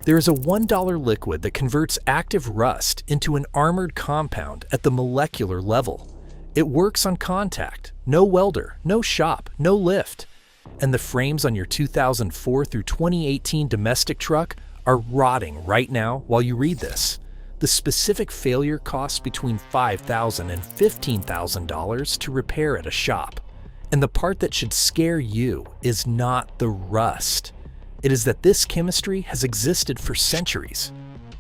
There is a $1 liquid that converts active rust into an armored compound at the molecular level. It works on contact, no welder, no shop, no lift. And the frames on your 2004 through 2018 domestic truck are rotting right now while you read this. The specific failure costs between $5,000 and $15,000 to repair at a shop. And the part that should scare you is not the rust. It is that this chemistry has existed for centuries,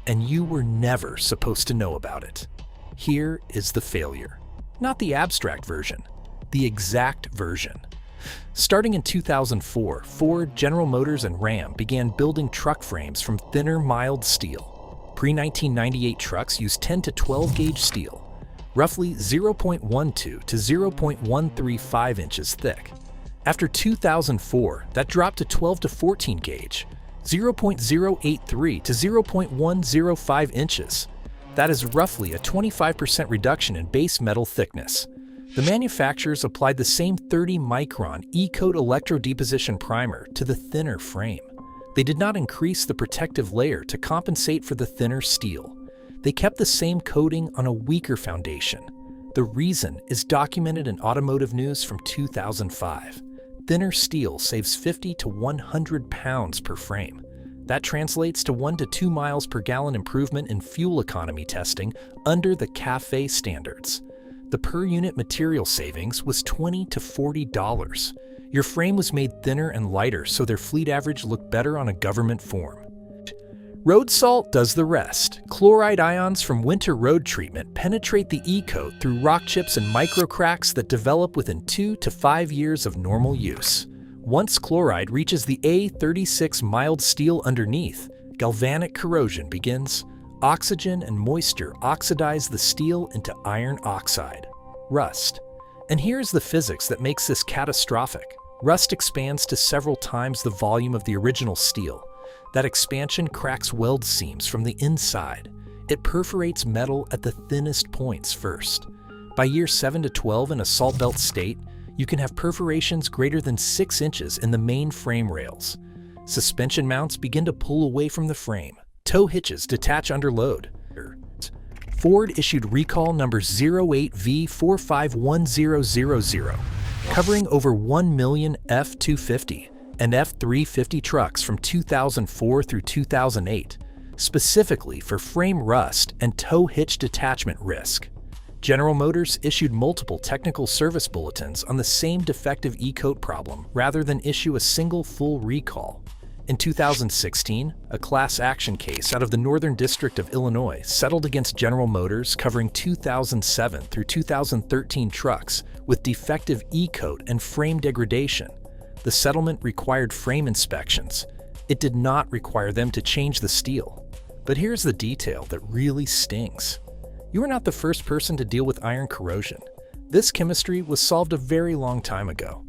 and you were never supposed to know about it. Here is the failure. Not the abstract version, the exact version. Starting in 2004, Ford, General Motors, and Ram began building truck frames from thinner, mild steel. Pre-1998 trucks used 10 to 12 gauge steel, roughly 0.12 to 0.135 inches thick. After 2004, that dropped to 12 to 14 gauge, 0.083 to 0.105 inches. That is roughly a 25% reduction in base metal thickness. The manufacturers applied the same 30-micron E-coat electrodeposition primer to the thinner frame. They did not increase the protective layer to compensate for the thinner steel. They kept the same coating on a weaker foundation. The reason is documented in Automotive News from 2005. Thinner steel saves 50 to 100 pounds per frame. That translates to 1 to 2 miles per gallon improvement in fuel economy testing under the CAFE standards. The per unit material savings was $20 to $40. Your frame was made thinner and lighter so their fleet average looked better on a government form. Road salt does the rest. Chloride ions from winter road treatment penetrate the E-coat through rock chips and micro cracks that develop within 2 to 5 years of normal use. Once chloride reaches the A36 mild steel underneath, galvanic corrosion begins. Oxygen and moisture oxidize the steel into iron oxide, rust. And here's the physics that makes this catastrophic. Rust expands to several times the volume of the original steel. That expansion cracks weld seams from the inside. It perforates metal at the thinnest points first. By year 7 to 12 in a salt belt state, you can have perforations greater than 6 inches in the main frame rails. Suspension mounts begin to pull away from the frame. Tow hitches detach under load. Ford issued recall number 08V451000, covering over 1 million F-250 and F-350 trucks from 2004 through 2008, specifically for frame rust and tow hitch detachment risk. General Motors issued multiple technical service bulletins on the same defective E-coat problem rather than issue a single full recall. In 2016, a class action case out of the Northern District of Illinois settled against General Motors covering 2007 through 2013 trucks with defective E-coat and frame degradation. The settlement required frame inspections. It did not require them to change the steel. But here's the detail that really stings. You are not the first person to deal with iron corrosion. This chemistry was solved a very long time ago.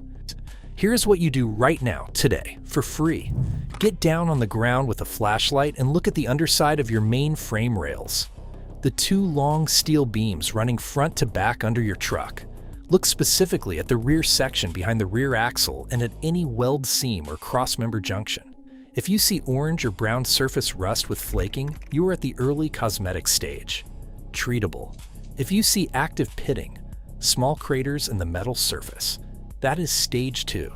Here's what you do right now, today, for free. Get down on the ground with a flashlight and look at the underside of your main frame rails. The 2 long steel beams running front to back under your truck. Look specifically at the rear section behind the rear axle and at any weld seam or crossmember junction. If you see orange or brown surface rust with flaking, you are at the early cosmetic stage. Treatable. If you see active pitting, small craters in the metal surface, that is stage 2.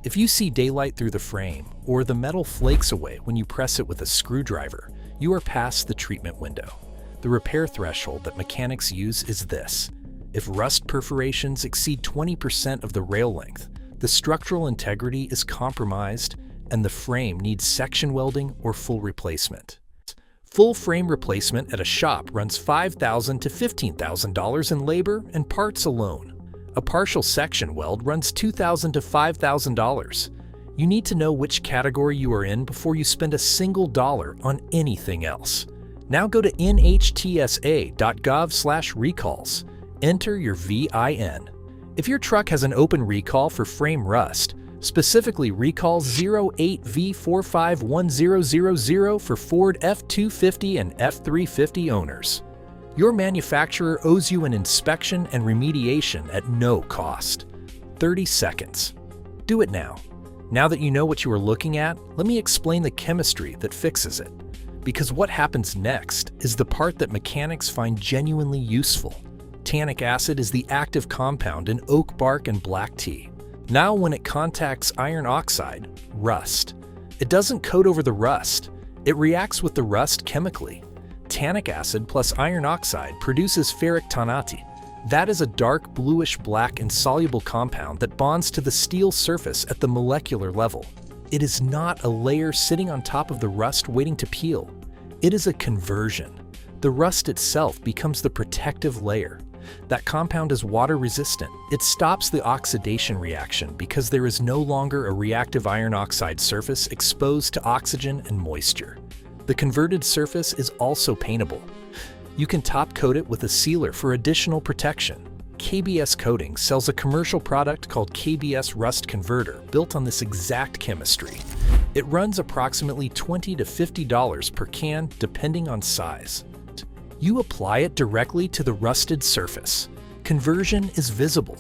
If you see daylight through the frame, or the metal flakes away when you press it with a screwdriver, you are past the treatment window. The repair threshold that mechanics use is this. If rust perforations exceed 20% of the rail length, the structural integrity is compromised and the frame needs section welding or full replacement. Full frame replacement at a shop runs $5,000 to $15,000 in labor and parts alone. A partial section weld runs $2,000 to $5,000. You need to know which category you are in before you spend a single dollar on anything else. Now go to nhtsa.gov/recalls. Enter your VIN. If your truck has an open recall for frame rust, specifically recall 08V451000 for Ford F-250 and F-350 owners. Your manufacturer owes you an inspection and remediation at no cost. 30 seconds. Do it now. Now that you know what you are looking at, let me explain the chemistry that fixes it. because what happens next is the part that mechanics find genuinely useful. Tannic acid is the active compound in oak bark and black tea. Now when it contacts iron oxide, rust, it doesn't coat over the rust, it reacts with the rust chemically. Tannic acid plus iron oxide produces ferric tannate. That is a dark bluish-black insoluble compound that bonds to the steel surface at the molecular level. It is not a layer sitting on top of the rust waiting to peel. It is a conversion. The rust itself becomes the protective layer. That compound is water-resistant. It stops the oxidation reaction because there is no longer a reactive iron oxide surface exposed to oxygen and moisture. The converted surface is also paintable. You can top coat it with a sealer for additional protection. KBS Coating sells a commercial product called KBS Rust Converter built on this exact chemistry. It runs approximately $20 to $50 per can depending on size. You apply it directly to the rusted surface. Conversion is visible.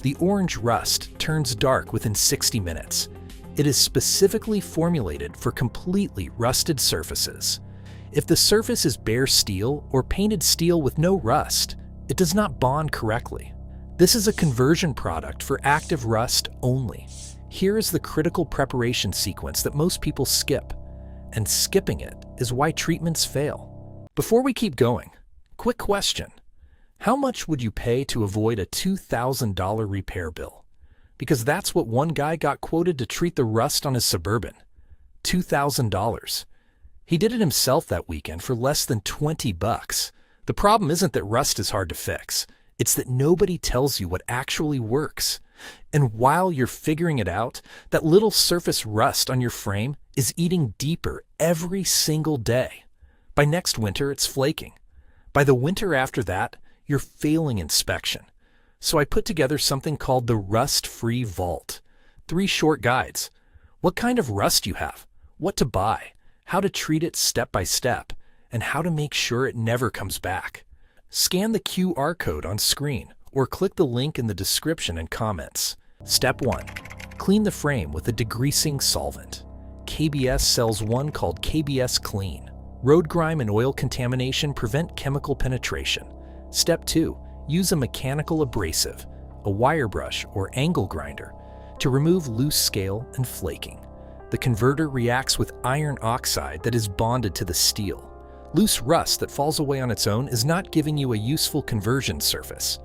The orange rust turns dark within 60 minutes. It is specifically formulated for completely rusted surfaces. If the surface is bare steel or painted steel with no rust, it does not bond correctly. This is a conversion product for active rust only. Here is the critical preparation sequence that most people skip, and skipping it is why treatments fail. Before we keep going, quick question. How much would you pay to avoid a $2,000 repair bill? Because that's what one guy got quoted to treat the rust on his Suburban. $2,000. He did it himself that weekend for less than 20 bucks. The problem isn't that rust is hard to fix. It's that nobody tells you what actually works. And while you're figuring it out, that little surface rust on your frame is eating deeper every single day. By next winter, it's flaking. By the winter after that, you're failing inspection. So I put together something called the Rust-Free Vault. 3 short guides. What kind of rust you have, what to buy, how to treat it step by step, and how to make sure it never comes back. Scan the QR code on screen or click the link in the description and comments. Step 1. Clean the frame with a degreasing solvent. KBS sells one called KBS Clean. Road grime and oil contamination prevent chemical penetration. Step 2. Use a mechanical abrasive, a wire brush or angle grinder, to remove loose scale and flaking. The converter reacts with iron oxide that is bonded to the steel. Loose rust that falls away on its own is not giving you a useful conversion surface.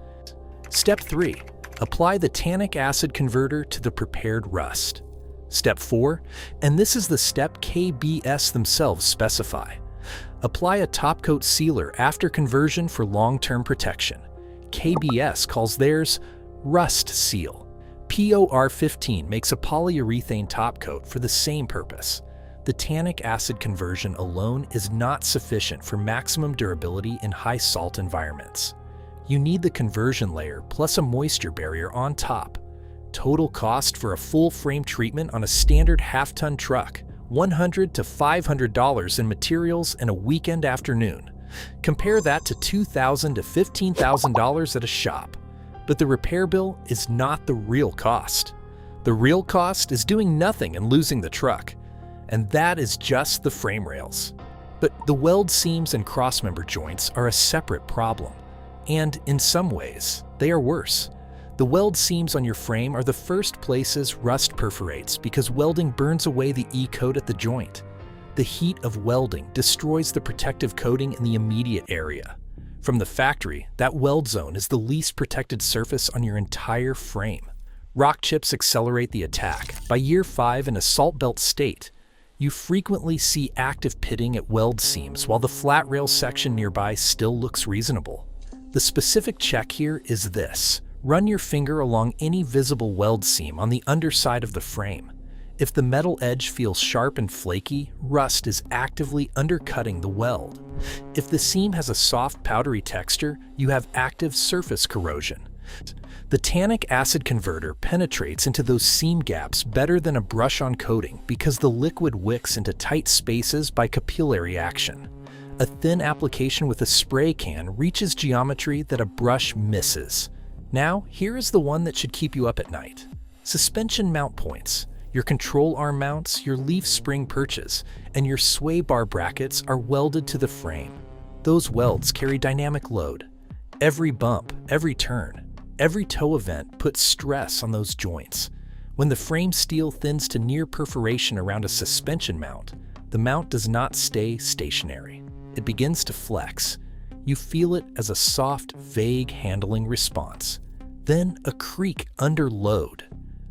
Step 3. Apply the tannic acid converter to the prepared rust. Step 4, and this is the step KBS themselves specify. Apply a top coat sealer after conversion for long-term protection. KBS calls theirs Rust Seal. POR15 makes a polyurethane top coat for the same purpose. The tannic acid conversion alone is not sufficient for maximum durability in high salt environments. You need the conversion layer plus a moisture barrier on top. Total cost for a full frame treatment on a standard half-ton truck, $100 to $500 in materials and a weekend afternoon. Compare that to $2,000 to $15,000 at a shop. But the repair bill is not the real cost. The real cost is doing nothing and losing the truck. And that is just the frame rails. But the weld seams and crossmember joints are a separate problem. And in some ways, they are worse. The weld seams on your frame are the first places rust perforates because welding burns away the E-coat at the joint. The heat of welding destroys the protective coating in the immediate area. From the factory, that weld zone is the least protected surface on your entire frame. Rock chips accelerate the attack. By year 5 in a salt belt state, you frequently see active pitting at weld seams while the flat rail section nearby still looks reasonable. The specific check here is this. Run your finger along any visible weld seam on the underside of the frame. If the metal edge feels sharp and flaky, rust is actively undercutting the weld. If the seam has a soft, powdery texture, you have active surface corrosion. The tannic acid converter penetrates into those seam gaps better than a brush-on coating because the liquid wicks into tight spaces by capillary action. A thin application with a spray can reaches geometry that a brush misses. Now, here is the one that should keep you up at night. Suspension mount points. Your control arm mounts, your leaf spring perches, and your sway bar brackets are welded to the frame. Those welds carry dynamic load. Every bump, every turn, every toe event puts stress on those joints. When the frame steel thins to near perforation around a suspension mount, the mount does not stay stationary. It begins to flex. You feel it as a soft, vague handling response. Then a creak under load.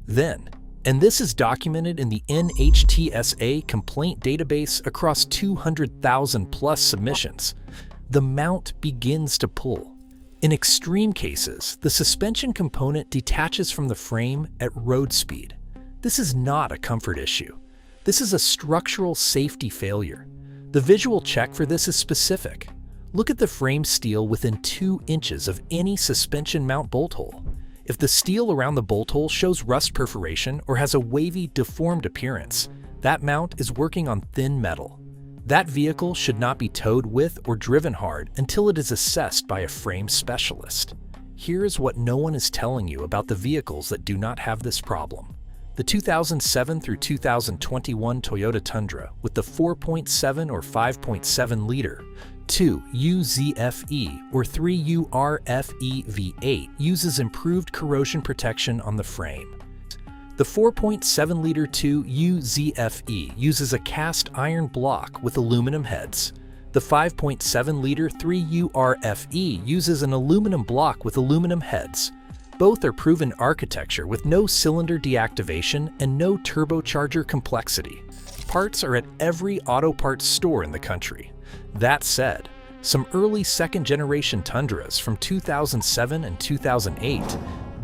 Then, and this is documented in the NHTSA complaint database across 200,000 plus submissions, the mount begins to pull. In extreme cases, the suspension component detaches from the frame at road speed. This is not a comfort issue. This is a structural safety failure. The visual check for this is specific. Look at the frame steel within 2 inches of any suspension mount bolt hole. If the steel around the bolt hole shows rust perforation or has a wavy, deformed appearance, that mount is working on thin metal. That vehicle should not be towed with or driven hard until it is assessed by a frame specialist. Here is what no one is telling you about the vehicles that do not have this problem. The 2007 through 2021 Toyota Tundra with the 4.7 or 5.7 liter 2 UZFE or 3 URFE V8 uses improved corrosion protection on the frame. The 4.7 liter 2 UZFE uses a cast iron block with aluminum heads. The 5.7 liter 3 URFE uses an aluminum block with aluminum heads. Both are proven architecture with no cylinder deactivation and no turbocharger complexity. Parts are at every auto parts store in the country. That said, some early second-generation Tundras from 2007 and 2008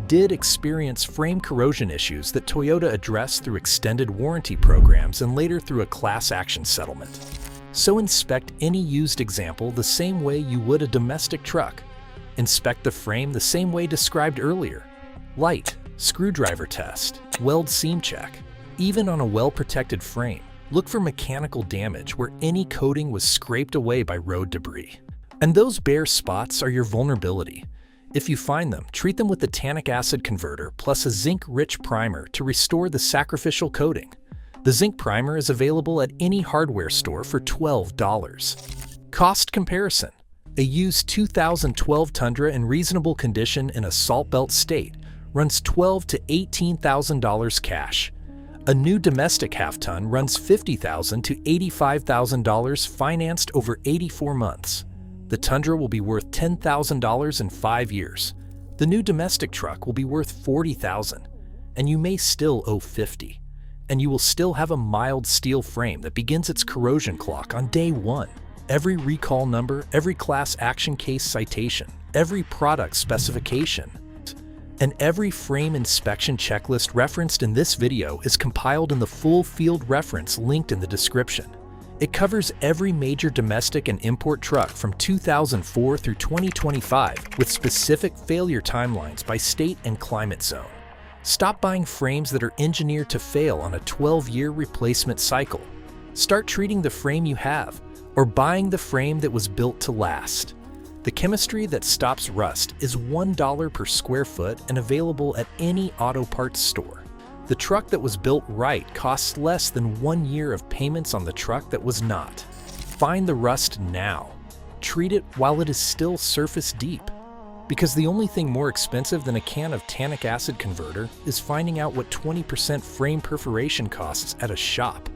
did experience frame corrosion issues that Toyota addressed through extended warranty programs and later through a class action settlement. So inspect any used example the same way you would a domestic truck. Inspect the frame the same way described earlier. Light, screwdriver test, weld seam check. Even on a well-protected frame, look for mechanical damage where any coating was scraped away by road debris. And those bare spots are your vulnerability. If you find them, treat them with the tannic acid converter plus a zinc-rich primer to restore the sacrificial coating. The zinc primer is available at any hardware store for $12. Cost comparison. A used 2012 Tundra in reasonable condition in a salt belt state runs $12,000 to $18,000 cash. A new domestic half-ton runs $50,000 to $85,000 financed over 84 months. The Tundra will be worth $10,000 in 5 years. The new domestic truck will be worth $40,000, and you may still owe $50,000. And you will still have a mild steel frame that begins its corrosion clock on day 1. Every recall number, every class action case citation, every product specification, and every frame inspection checklist referenced in this video is compiled in the full field reference linked in the description. It covers every major domestic and import truck from 2004 through 2025 with specific failure timelines by state and climate zone. Stop buying frames that are engineered to fail on a 12-year replacement cycle. Start treating the frame you have, or buying the frame that was built to last. The chemistry that stops rust is $1 per square foot and available at any auto parts store. The truck that was built right costs less than 1 year of payments on the truck that was not. Find the rust now. Treat it while it is still surface deep. Because the only thing more expensive than a can of tannic acid converter is finding out what 20% frame perforation costs at a shop.